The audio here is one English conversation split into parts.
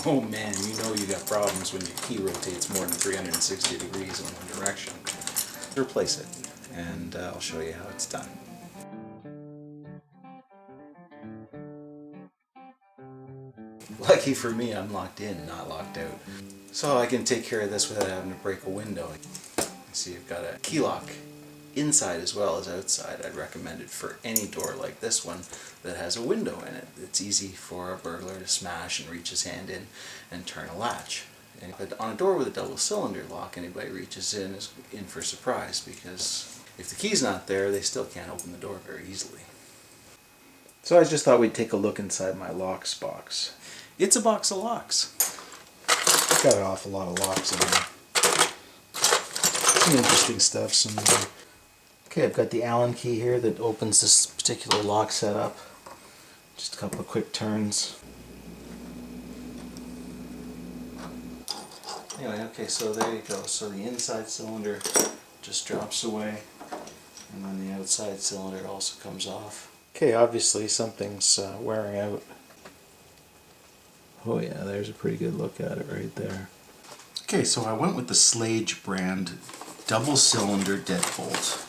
Oh man, you know you got problems when your key rotates more than 360 degrees in one direction. Replace it, and I'll show you how it's done. Lucky for me, I'm locked in, not locked out. So I can take care of this without having to break a window. See, I've got a key lock inside as well as outside. I'd recommend it for any door like this one that has a window in it. It's easy for a burglar to smash and reach his hand in and turn a latch. But on a door with a double cylinder lock, anybody reaches in is in for a surprise, because if the key's not there, they still can't open the door very easily. So I just thought we'd take a look inside my locks box. It's a box of locks. It's got an awful lot of locks in there. Some interesting stuff. Okay, I've got the Allen key here that opens this particular lock setup. Just a couple of quick turns. Anyway, okay, so there you go. So the inside cylinder just drops away, and then the outside cylinder also comes off. Okay, obviously something's wearing out. Oh yeah, there's a pretty good look at it right there. Okay, so I went with the Schlage brand double cylinder deadbolt.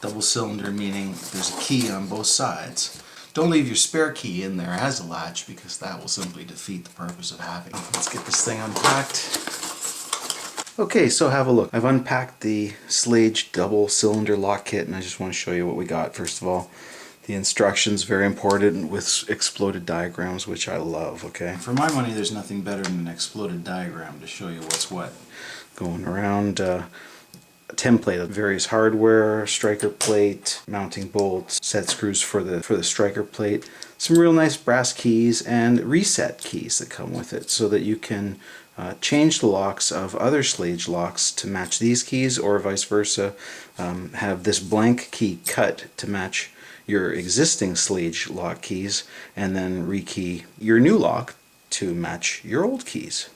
Double cylinder meaning there's a key on both sides. Don't leave your spare key in there as a latch, because that will simply defeat the purpose of having it. Let's get this thing unpacked. Okay, so have a look. I've unpacked the Schlage double cylinder lock kit, and I just want to show you what we got. First of all, the instructions, very important, with exploded diagrams, which I love, okay? For my money, there's nothing better than an exploded diagram to show you what's what. Going around, a template of various hardware, striker plate, mounting bolts, set screws for the striker plate, some real nice brass keys, and reset keys that come with it, so that you can change the locks of other Schlage locks to match these keys, or vice versa. Have this blank key cut to match your existing Schlage lock keys, and then rekey your new lock to match your old keys.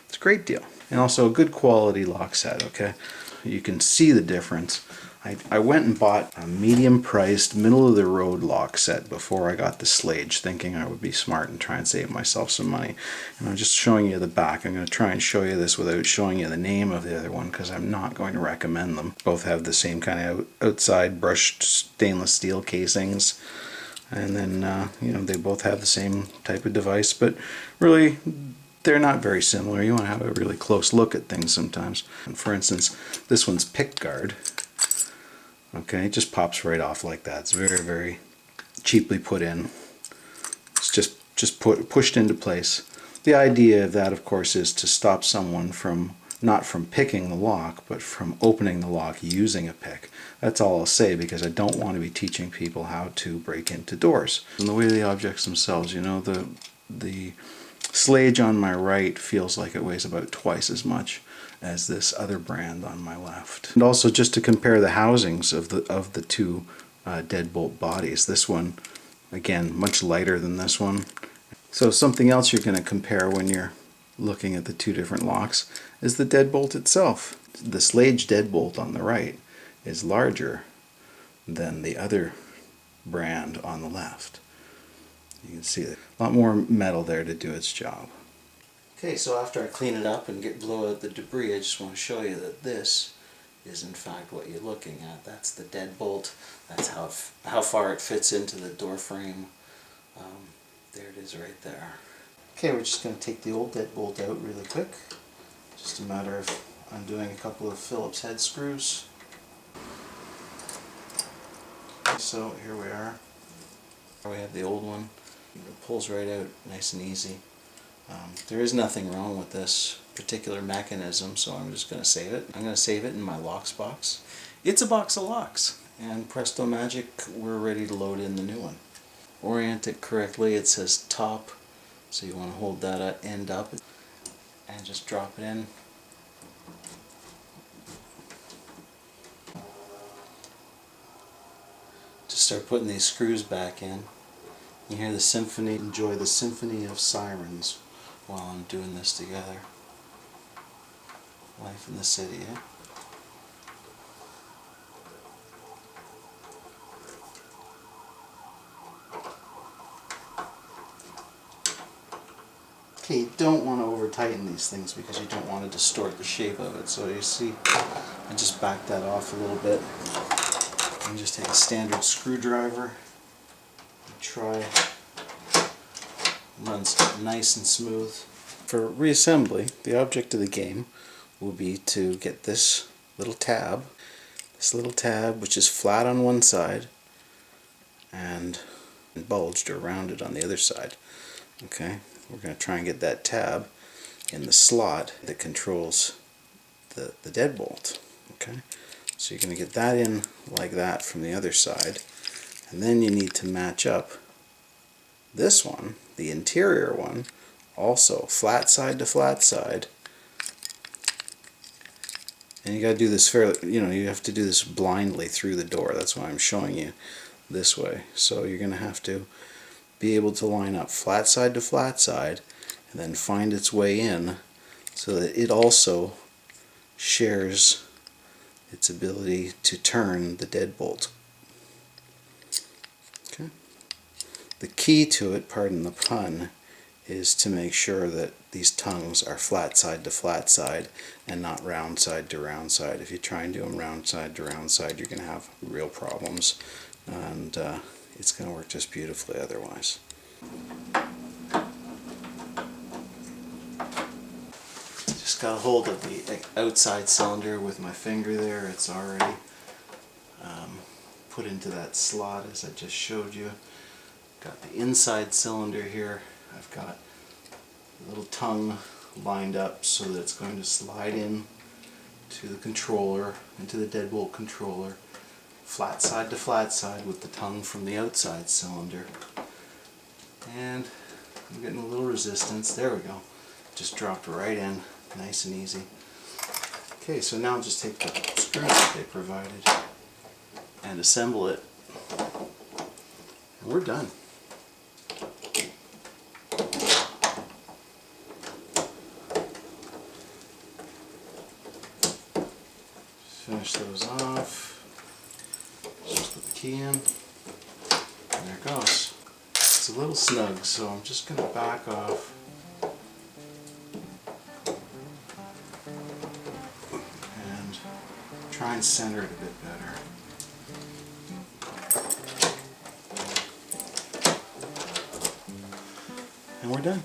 It's a great deal. And also a good quality lock set, okay? You can see the difference. I went and bought a medium-priced, middle-of-the-road lock set before I got the Schlage, thinking I would be smart and try and save myself some money. And I'm just showing you the back. I'm going to try and show you this without showing you the name of the other one, because I'm not going to recommend them. Both have the same kind of outside brushed stainless steel casings. And then, you know, they both have the same type of device, but really, they're not very similar. You want to have a really close look at things sometimes. And for instance, this one's pick guard. Okay, it just pops right off like that. It's very, very cheaply put in. It's just pushed into place. The idea of that, of course, is to stop someone from not from picking the lock, but from opening the lock using a pick. That's all I'll say, because I don't want to be teaching people how to break into doors. And the way the objects themselves, you know, the Schlage on my right feels like it weighs about twice as much as this other brand on my left. And also, just to compare the housings of the two deadbolt bodies, this one, again, much lighter than this one. So something else you're going to compare when you're looking at the two different locks is the deadbolt itself. The Schlage deadbolt on the right is larger than the other brand on the left. You can see a lot more metal there to do its job. Okay, so after I clean it up and blow out the debris, I just want to show you that this is in fact what you're looking at. That's the deadbolt. That's how far it fits into the door frame. There it is right there. Okay, we're just going to take the old deadbolt out really quick. Just a matter of undoing a couple of Phillips head screws. So here we are. We have the old one. It pulls right out nice and easy. There is nothing wrong with this particular mechanism, so I'm just going to save it. I'm going to save it in my locks box. It's a box of locks, and presto magic, we're ready to load in the new one. Orient it correctly. It says top, so you want to hold that end up and just drop it in. Just start putting these screws back in. You hear the symphony, enjoy the symphony of Sirens while I'm doing this together. Life in the city, eh? Okay, you don't want to over tighten these things because you don't want to distort the shape of it. So you see, I just back that off a little bit. And just take a standard screwdriver and try. Runs nice and smooth. For reassembly, the object of the game will be to get this little tab which is flat on one side and bulged or rounded on the other side. Okay, we're going to try and get that tab in the slot that controls the deadbolt. Okay, so you're going to get that in like that from the other side, and then you need to match up this one, the interior one, also flat side to flat side. And you got to do this fairly, you have to do this blindly through the door. That's why I'm showing you this way. So you're going to have to be able to line up flat side to flat side and then find its way in so that it also shares its ability to turn the deadbolt. Okay. The key to it, pardon the pun, is to make sure that these tongues are flat side to flat side and not round side to round side. If you try and do them round side to round side, you're going to have real problems, and it's going to work just beautifully otherwise. Just got a hold of the outside cylinder with my finger there. It's already put into that slot as I just showed you. Got the inside cylinder here. I've got a little tongue lined up so that it's going to slide in to the controller, into the deadbolt controller, flat side to flat side with the tongue from the outside cylinder. And I'm getting a little resistance. There we go. Just dropped right in, nice and easy. Okay, so now I'll just take the screws that they provided and assemble it. And we're done. Finish those off. Just put the key in. And there it goes. It's a little snug, so I'm just going to back off. And try and center it a bit better. And we're done.